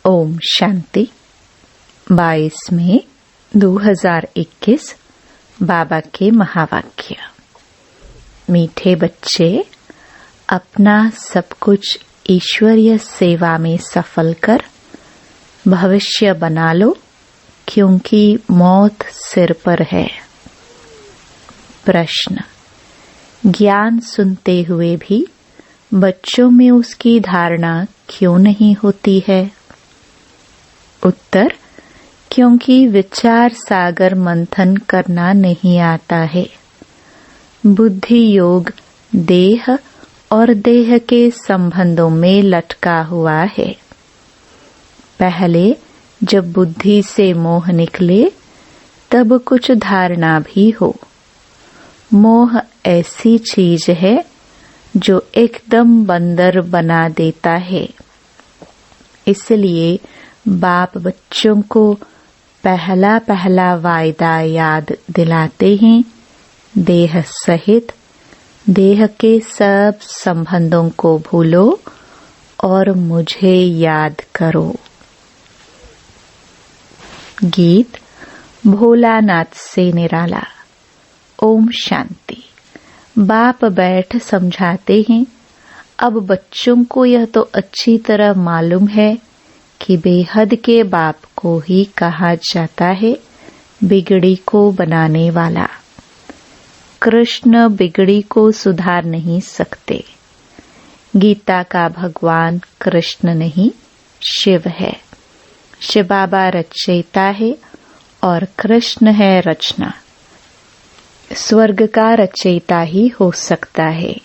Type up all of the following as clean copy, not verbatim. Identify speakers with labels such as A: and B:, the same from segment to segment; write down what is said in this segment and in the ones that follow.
A: ओम शांति। 22 मई 2021 बाबा के महावाक्य। मीठे बच्चे, अपना सब कुछ ईश्वरीय सेवा में सफल कर भविष्य बना लो, क्योंकि मौत सिर पर है। प्रश्न: ज्ञान सुनते हुए भी बच्चों में उसकी धारणा क्यों नहीं होती है? उत्तर: क्योंकि विचार सागर मंथन करना नहीं आता है। बुद्धि योग देह और देह के संबंधों में लटका हुआ है। पहले जब बुद्धि से मोह निकले तब कुछ धारणा भी हो। मोह ऐसी चीज है जो एकदम बंदर बना देता है। इसलिए बाप बच्चों को पहला पहला वायदा याद दिलाते हैं। देह सहित देह के सब संबंधों को भूलो और मुझे याद करो। गीत भोलानाथ से निराला। ओम शांति। बाप बैठ समझाते हैं। अब बच्चों को यह तो अच्छी तरह मालूम है कि बेहद के बाप को ही कहा जाता है बिगड़ी को बनाने वाला। कृष्ण बिगड़ी को सुधार नहीं सकते। गीता का भगवान कृष्ण नहीं, शिव है। शिव बाबा रचयिता है और कृष्ण है रचना। स्वर्ग का रचयिता ही हो सकता है।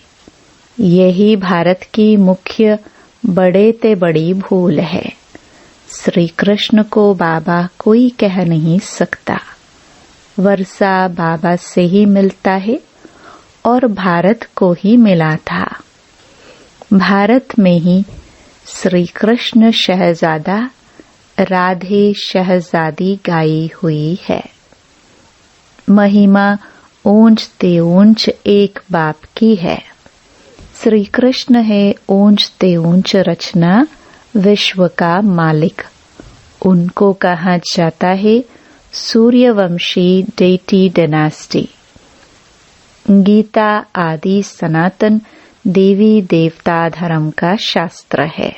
A: यही भारत की मुख्य बड़े ते बड़ी भूल है। श्री कृष्ण को बाबा कोई कह नहीं सकता। वर्षा बाबा से ही मिलता है और भारत को ही मिला था। भारत में ही श्री कृष्ण शहजादा, राधे शहजादी गाई हुई है। महिमा ऊंच ते ऊंच एक बाप की है। श्री कृष्ण है ऊंच ते ऊंच रचना, विश्व का मालिक। उनको कहा जाता है सूर्यवंशी डेटी डायनेस्टी। गीता आदि सनातन देवी देवता धर्म का शास्त्र है।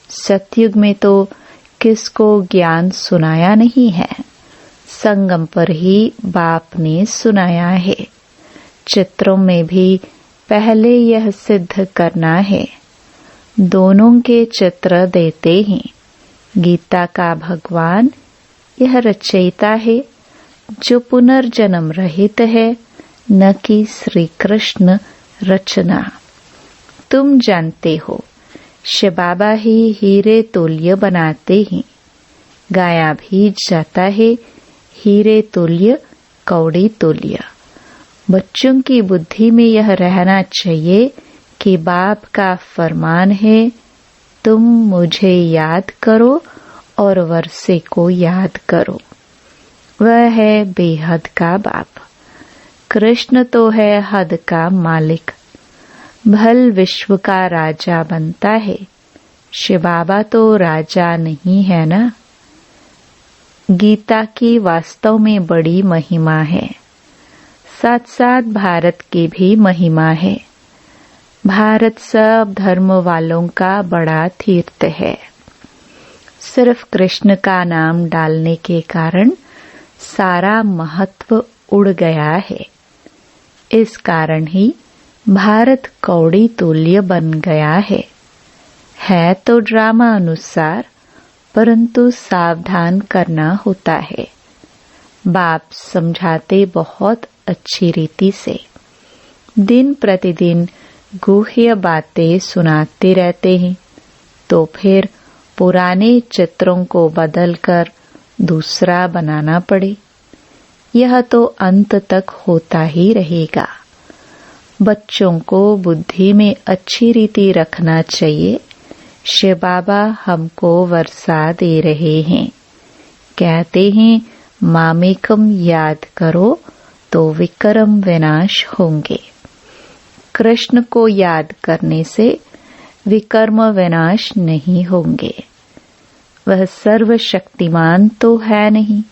A: सतयुग में तो किसको ज्ञान सुनाया नहीं है। संगम पर ही बाप ने सुनाया है। चित्रों में भी पहले यह सिद्ध करना है। दोनों के चित्र देते हैं। गीता का भगवान यह रचयिता है जो पुनर्जन्म रहित है, न कि श्री कृष्ण रचना। तुम जानते हो शिव बाबा ही हीरे तुल्य बनाते हैं। गाया भी जाता है हीरे तुल्य कौड़ी तुल्य। बच्चों की बुद्धि में यह रहना चाहिए कि बाप का फरमान है, तुम मुझे याद करो और वर्षे को याद करो। वह है बेहद का बाप। कृष्ण तो है हद का मालिक। भल विश्व का राजा बनता है। शिव बाबा तो राजा नहीं है ना। गीता की वास्तव में बड़ी महिमा है। साथ साथ भारत की भी महिमा है। भारत सब धर्म वालों का बड़ा तीर्थ है। सिर्फ कृष्ण का नाम डालने के कारण सारा महत्व उड़ गया है। इस कारण ही भारत कौड़ी तुल्य बन गया है तो ड्रामा अनुसार, परंतु सावधान करना होता है। बाप समझाते बहुत अच्छी रीति से। दिन प्रतिदिन गुह्य बातें सुनाते रहते हैं, तो फिर पुराने चित्रों को बदलकर दूसरा बनाना पड़े। यह तो अंत तक होता ही रहेगा। बच्चों को बुद्धि में अच्छी रीति रखना चाहिए। शिव बाबा हमको वर्षा दे रहे हैं। कहते हैं मामेकम याद करो तो विक्रम विनाश होंगे। कृष्ण को याद करने से विकर्म विनाश नहीं होंगे। वह सर्वशक्तिमान तो है नहीं,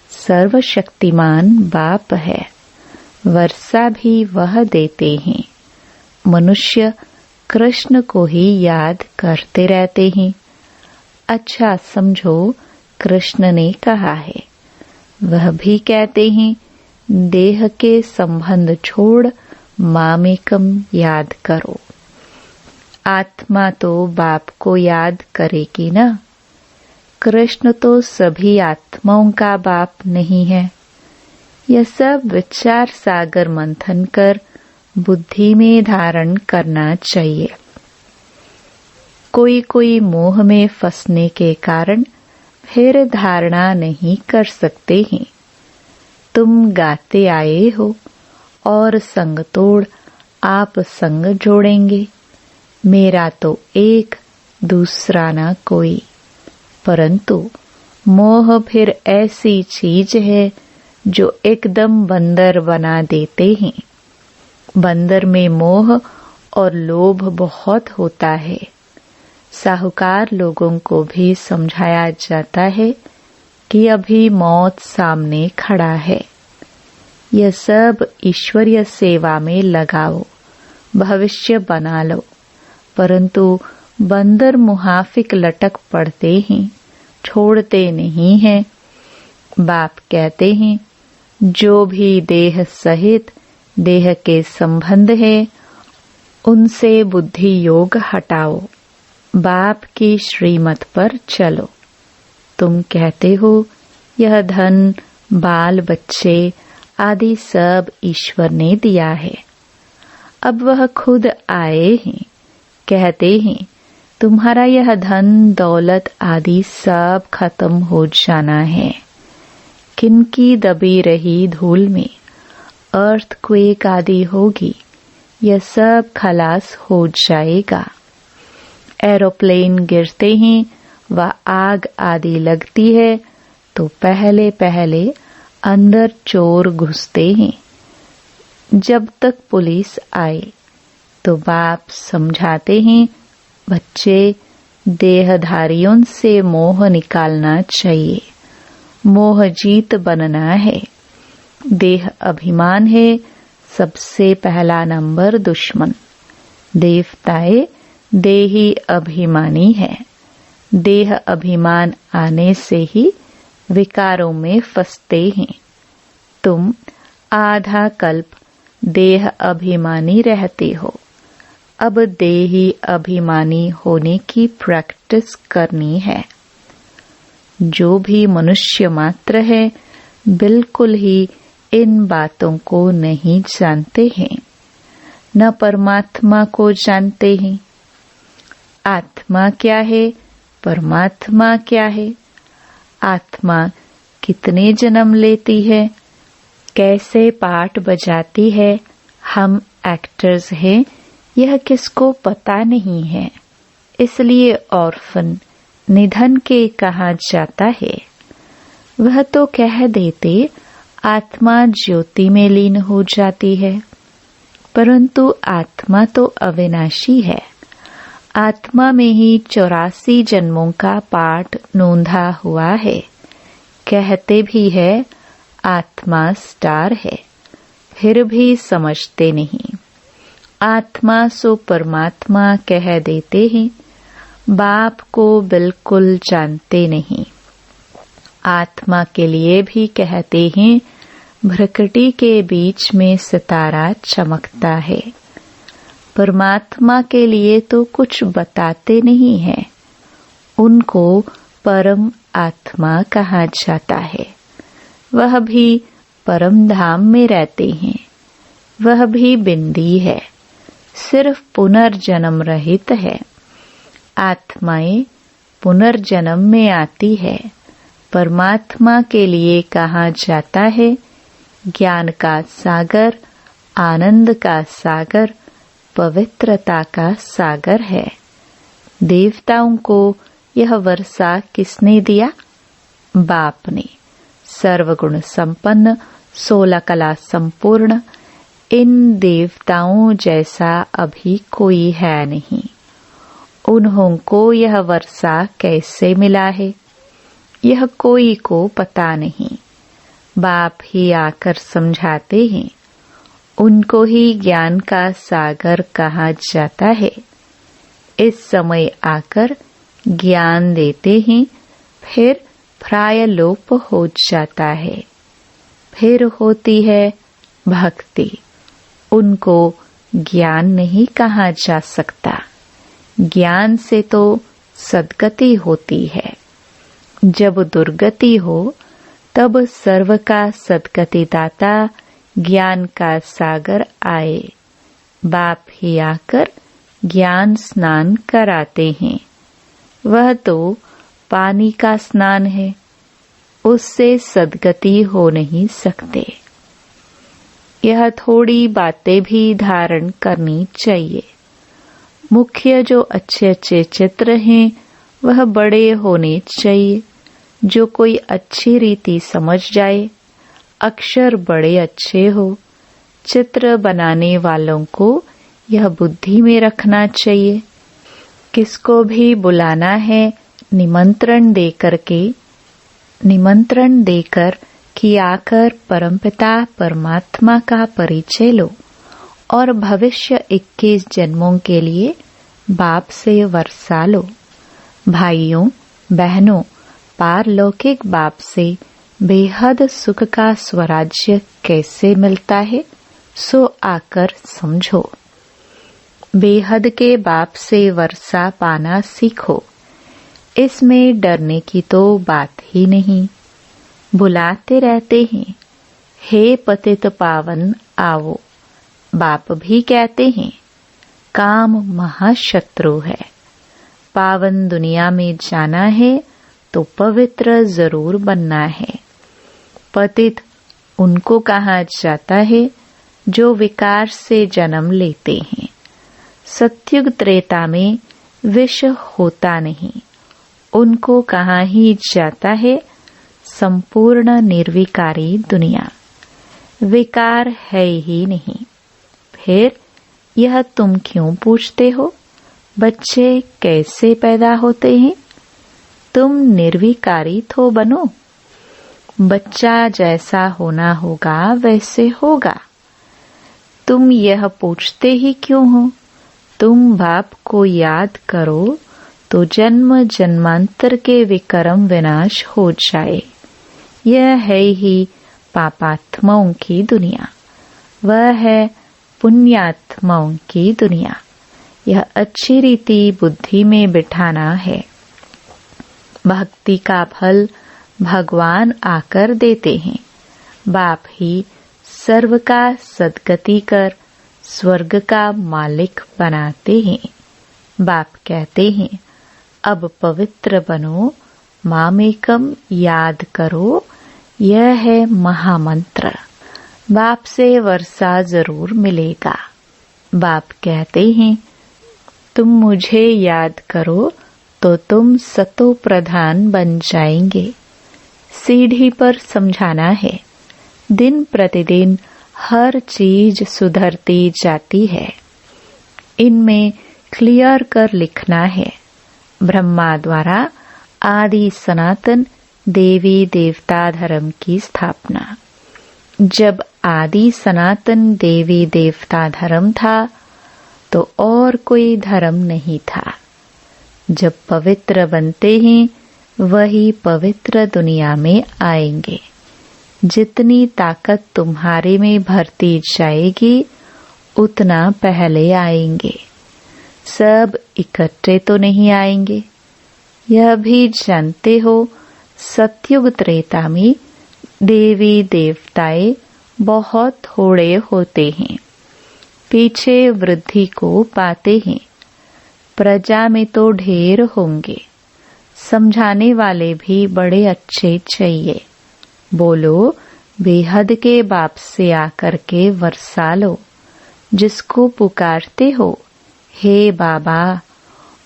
A: सर्वशक्तिमान बाप है। वर्षा भी वह देते हैं। मनुष्य कृष्ण को ही याद करते रहते हैं। अच्छा समझो, कृष्ण ने कहा है, वह भी कहते हैं, देह के संबंध छोड़ मामेकम याद करो। आत्मा तो बाप को याद करेगी ना। कृष्ण तो सभी आत्माओं का बाप नहीं है। यह सब विचार सागर मंथन कर बुद्धि में धारण करना चाहिए। कोई कोई मोह में फंसने के कारण फिर धारणा नहीं कर सकते हैं। तुम गाते आए हो और संग तोड़ आप संग जोड़ेंगे। मेरा तो एक, दूसरा ना कोई। परंतु मोह फिर ऐसी चीज है जो एकदम बंदर बना देते हैं। बंदर में मोह और लोभ बहुत होता है। साहूकार लोगों को भी समझाया जाता है कि अभी मौत सामने खड़ा है। यह सब ईश्वरीय सेवा में लगाओ, भविष्य बना लो। परंतु बंदर मुहाफिक लटक पड़ते हैं, छोड़ते नहीं हैं। बाप कहते हैं, जो भी देह सहित देह के संबंध है उनसे बुद्धि योग हटाओ, बाप की श्रीमत पर चलो। तुम कहते हो यह धन, बाल बच्चे आदि सब ईश्वर ने दिया है। अब वह खुद आए हैं, कहते हैं तुम्हारा यह धन दौलत आदि सब खत्म हो जाना है। किनकी दबी रही धूल में अर्थक्वेक आदि होगी, यह सब खलास हो जाएगा। एरोप्लेन गिरते हैं व आग आदि लगती है तो पहले पहले अंदर चोर घुसते हैं। जब तक पुलिस आए तो बाप समझाते हैं, बच्चे देहधारियों से मोह निकालना चाहिए। मोह जीत बनना है। देह अभिमान है सबसे पहला नंबर दुश्मन। देवताएं देही अभिमानी है। देह अभिमान आने से ही विकारों में फंसते हैं। तुम आधा कल्प देह अभिमानी रहते हो। अब देही अभिमानी होने की प्रैक्टिस करनी है। जो भी मनुष्य मात्र है बिल्कुल ही इन बातों को नहीं जानते हैं, न परमात्मा को जानते हैं। आत्मा क्या है, परमात्मा क्या है, आत्मा कितने जन्म लेती है, कैसे पाठ बजाती है, हम एक्टर्स हैं, यह किसको पता नहीं है। इसलिए ऑर्फन निधन के कहा जाता है। वह तो कह देते आत्मा ज्योति में लीन हो जाती है, परंतु आत्मा तो अविनाशी है। आत्मा में ही 84 जन्मों का पाठ नोंधा हुआ है। कहते भी है आत्मा स्टार है, फिर भी समझते नहीं। आत्मा सो परमात्मा कह देते हैं, बाप को बिल्कुल जानते नहीं। आत्मा के लिए भी कहते हैं, भ्रकटी के बीच में सितारा चमकता है। परमात्मा के लिए तो कुछ बताते नहीं है। उनको परम आत्मा कहा जाता है। वह भी परम धाम में रहते हैं। वह भी बिंदी है, सिर्फ पुनर्जन्म रहित है। आत्माएं पुनर्जन्म में आती है। परमात्मा के लिए कहा जाता है, ज्ञान का सागर, आनंद का सागर, पवित्रता का सागर है। देवताओं को यह वर्षा किसने दिया? बाप ने। सर्वगुण संपन्न, 16 कला संपूर्ण, इन देवताओं जैसा अभी कोई है नहीं। उन्हों को यह वर्षा कैसे मिला है, यह कोई को पता नहीं। बाप ही आकर समझाते हैं। उनको ही ज्ञान का सागर कहा जाता है। इस समय आकर ज्ञान देते हैं, फिर प्राय लोप हो जाता है। फिर होती है भक्ति। उनको ज्ञान नहीं कहा जा सकता। ज्ञान से तो सद्गति होती है। जब दुर्गति हो तब सर्व का सद्गति दाता ज्ञान का सागर आए। बाप ही आकर ज्ञान स्नान कराते हैं। वह तो पानी का स्नान है, उससे सद्गति हो नहीं सकते। यह थोड़ी बातें भी धारण करनी चाहिए। मुख्य जो अच्छे अच्छे चित्र हैं वह बड़े होने चाहिए। जो कोई अच्छी रीति समझ जाए, अक्षर बड़े अच्छे हो। चित्र बनाने वालों को यह बुद्धि में रखना चाहिए। किसको भी बुलाना है निमंत्रण देकर कि आकर परमपिता परमात्मा का परिचय लो और भविष्य 21 जन्मों के लिए बाप से वर्षा लो। भाइयों बहनों, पारलौकिक बाप से बेहद सुख का स्वराज्य कैसे मिलता है, सो आकर समझो। बेहद के बाप से वर्षा पाना सीखो। इसमें डरने की तो बात ही नहीं। बुलाते रहते हैं, हे पतित पावन आओ। बाप भी कहते हैं, काम महाशत्रु है। पावन दुनिया में जाना है तो पवित्र जरूर बनना है। पतित उनको कहा जाता है जो विकार से जन्म लेते हैं। सत्युग त्रेता में विष होता नहीं। उनको कहा ही जाता है संपूर्ण निर्विकारी दुनिया। विकार है ही नहीं। फिर यह तुम क्यों पूछते हो, बच्चे कैसे पैदा होते हैं? तुम निर्विकारी तो बनो। बच्चा जैसा होना होगा वैसे होगा। तुम यह पूछते ही क्यों हो? तुम बाप को याद करो तो जन्म जन्मांतर के विकर्म विनाश हो जाए। यह है ही पापात्माओं की दुनिया, वह है पुण्यात्माओं की दुनिया। यह अच्छी रीति बुद्धि में बिठाना है। भक्ति का फल भगवान आकर देते हैं। बाप ही सर्व का सद्गति कर स्वर्ग का मालिक बनाते हैं। बाप कहते हैं, अब पवित्र बनो, मामेकम याद करो। यह है महामंत्र। बाप से वर्षा जरूर मिलेगा। बाप कहते हैं, तुम मुझे याद करो तो तुम सतो प्रधान बन जाएंगे। सीढ़ी पर समझाना है। दिन प्रतिदिन हर चीज सुधरती जाती है। इनमें क्लियर कर लिखना है। ब्रह्मा द्वारा आदि सनातन देवी देवता धर्म की स्थापना। जब आदि सनातन देवी देवता धर्म था तो और कोई धर्म नहीं था। जब पवित्र बनते हैं वही पवित्र दुनिया में आएंगे। जितनी ताकत तुम्हारे में भरती जाएगी उतना पहले आएंगे। सब इकट्ठे तो नहीं आएंगे। यह भी जानते हो, सतयुग त्रेता में देवी देवताएं बहुत थोड़े होते हैं। पीछे वृद्धि को पाते हैं। प्रजा में तो ढेर होंगे। समझाने वाले भी बड़े अच्छे चाहिए। बोलो, बेहद के बाप से आकर के वर्षा लो। जिसको पुकारते हो, हे बाबा,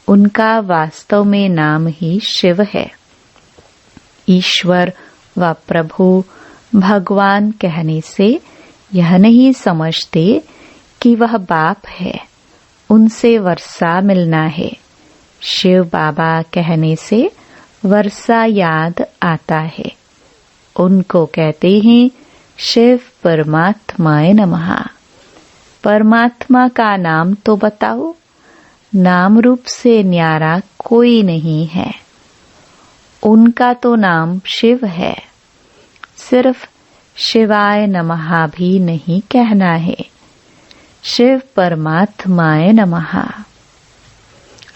A: उनका वास्तव में नाम ही शिव है। ईश्वर व प्रभु भगवान कहने से यह नहीं समझते कि वह बाप है, उनसे वर्षा मिलना है। शिव बाबा कहने से वर्षा याद आता है। उनको कहते हैं शिव परमात्माय नमः। परमात्मा का नाम तो बताओ। नाम रूप से न्यारा कोई नहीं है। उनका तो नाम शिव है। सिर्फ शिवाय नमः भी नहीं कहना है, शिव परमात्माय नमः।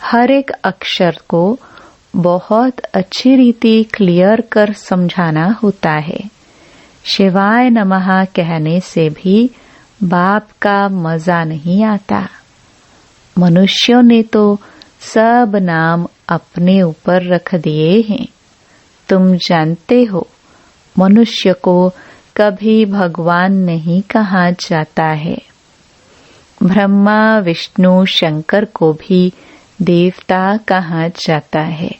A: हर एक अक्षर को बहुत अच्छी रीति क्लियर कर समझाना होता है। शिवाय नमः कहने से भी बाप का मजा नहीं आता। मनुष्यों ने तो सब नाम अपने ऊपर रख दिए हैं। तुम जानते हो, मनुष्य को कभी भगवान नहीं कहा जाता है। ब्रह्मा विष्णु शंकर को भी देवता कहा जाता है।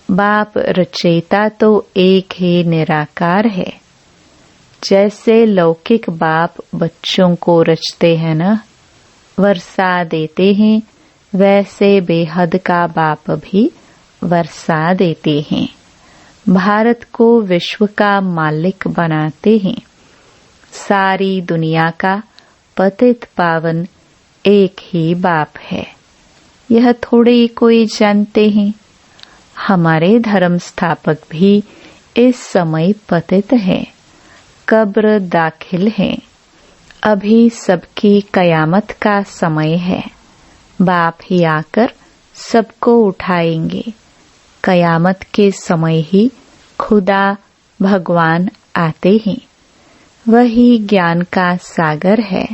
A: बाप रचयिता तो एक ही निराकार है। जैसे लौकिक बाप बच्चों को रचते हैं ना, वर्षा देते हैं, वैसे बेहद का बाप भी वर्षा देते हैं। भारत को विश्व का मालिक बनाते हैं। सारी दुनिया का पतित पावन एक ही बाप है। यह थोड़े कोई जानते हैं। हमारे धर्म स्थापक भी इस समय पतित हैं, कब्र दाखिल हैं। अभी सबकी कयामत का समय है। बाप ही आकर सबको उठाएंगे। कयामत के समय ही खुदा भगवान आते हैं। वही ज्ञान का सागर है।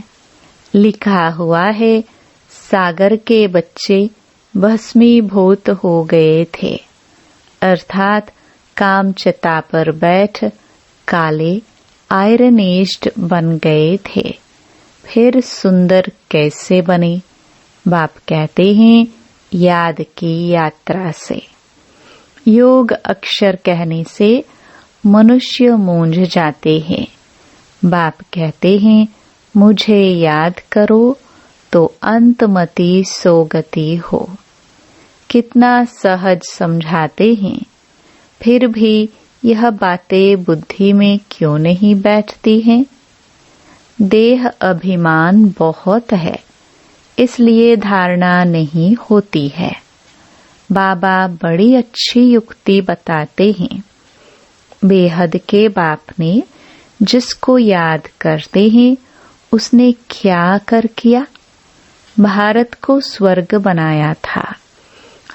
A: लिखा हुआ है, सागर के बच्चे भस्मीभूत हो गए थे, अर्थात कामचता पर बैठ काले आयरनेस्ट बन गए थे। फिर सुंदर कैसे बने? बाप कहते हैं, याद की यात्रा से। योग अक्षर कहने से मनुष्य मूंझ जाते हैं। बाप कहते हैं, मुझे याद करो तो अंतमति सोगति हो। कितना सहज समझाते हैं, फिर भी यह बातें बुद्धि में क्यों नहीं बैठती हैं? देह अभिमान बहुत है, इसलिए धारणा नहीं होती है। बाबा बड़ी अच्छी युक्ति बताते हैं। बेहद के बाप ने जिसको याद करते हैं, उसने क्या कर किया? भारत को स्वर्ग बनाया था।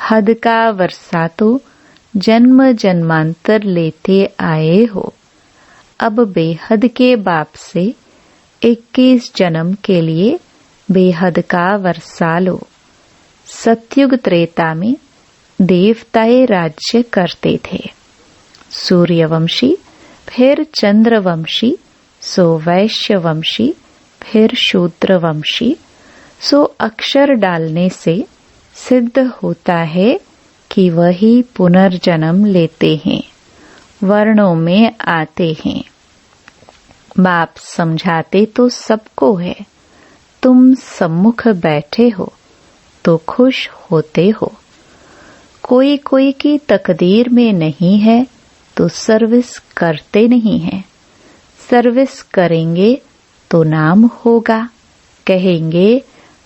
A: हद का वर्षा तो जन्म जन्मांतर लेते आए हो। अब बेहद के बाप से 21 जन्म के लिए बेहद का वर्षा लो। सतयुग त्रेता में देवताएं राज्य करते थे। सूर्यवंशी, फिर चंद्रवंशी, सो वैश्यवंशी, फिर शूद्रवंशी। सो अक्षर डालने से सिद्ध होता है कि वही पुनर्जन्म लेते हैं, वर्णों में आते हैं। बाप समझाते तो सबको है। तुम सम्मुख बैठे हो तो खुश होते हो। कोई कोई की तकदीर में नहीं है तो सर्विस करते नहीं हैं। सर्विस करेंगे तो नाम होगा। कहेंगे,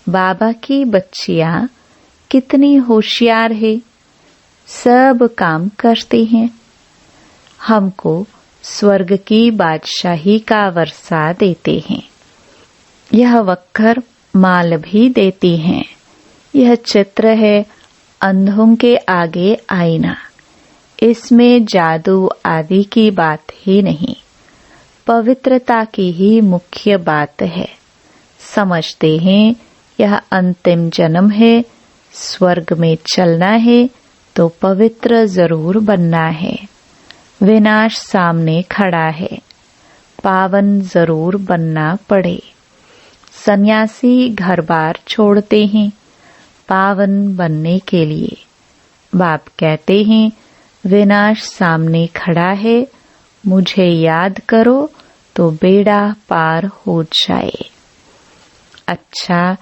A: बाबा की बच्चियां कितनी होशियार है, सब काम करती हैं। हमको स्वर्ग की बादशाही का वर्षा देते हैं। यह वक्कर माल भी देती हैं। यह चित्र है अंधों के आगे आईना। इसमें जादू आदि की बात ही नहीं, पवित्रता की ही मुख्य बात है। समझते हैं यह अंतिम जन्म है, स्वर्ग में चलना है तो पवित्र जरूर बनना है। विनाश सामने खड़ा है, पावन जरूर बनना पड़े। सन्यासी घर बार छोड़ते हैं पावन बनने के लिए। बाप कहते हैं, विनाश सामने खड़ा है, मुझे याद करो तो बेड़ा पार हो जाए। अच्छा,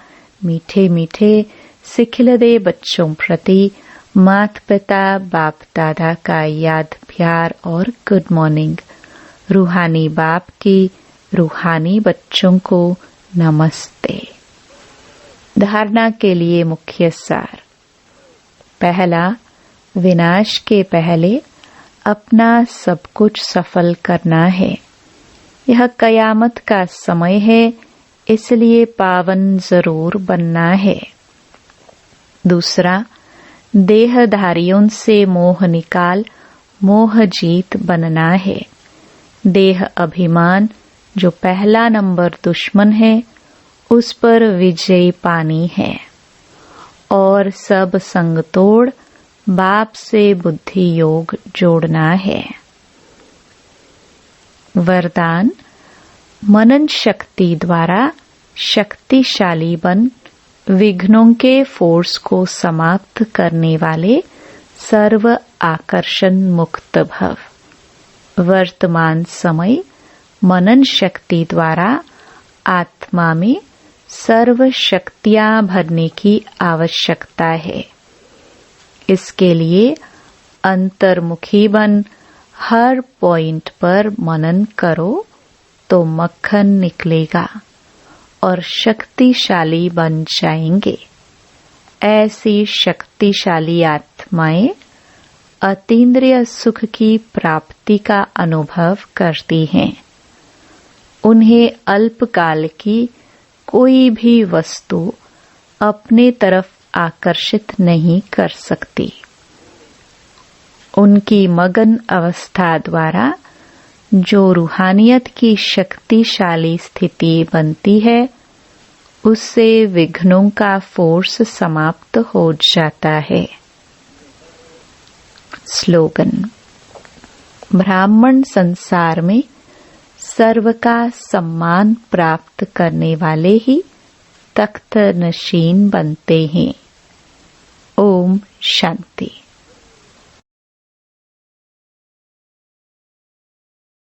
A: मीठे मीठे सिखिलदे बच्चों प्रति माता पिता बाप दादा का याद प्यार और गुड मॉर्निंग। रूहानी बाप की रूहानी बच्चों को नमस्ते। धारणा के लिए मुख्य सार। पहला, विनाश के पहले अपना सब कुछ सफल करना है। यह कयामत का समय है, इसलिए पावन जरूर बनना है। दूसरा, देहधारियों से मोह निकाल मोह जीत बनना है। देह अभिमान जो पहला नंबर दुश्मन है, उस पर विजय पानी है और सब संग तोड़ बाप से बुद्धि योग जोड़ना है। वरदान, मनन शक्ति द्वारा शक्तिशाली बन विघ्नों के फोर्स को समाप्त करने वाले सर्व आकर्षण मुक्त भव। वर्तमान समय मनन शक्ति द्वारा आत्मा में सर्व शक्तियां भरने की आवश्यकता है। इसके लिए अंतर्मुखी बन हर पॉइंट पर मनन करो तो मक्खन निकलेगा और शक्तिशाली बन जाएंगे। ऐसी शक्तिशाली आत्माएं अतीन्द्रिय सुख की प्राप्ति का अनुभव करती हैं। उन्हें अल्पकाल की कोई भी वस्तु अपने तरफ आकर्षित नहीं कर सकती। उनकी मगन अवस्था द्वारा जो रूहानियत की शक्तिशाली स्थिति बनती है, उससे विघ्नों का फोर्स समाप्त हो जाता है। स्लोगन। ब्राह्मण संसार में सर्व का सम्मान प्राप्त करने वाले ही तख्त नशीन बनते हैं। ओम शांति।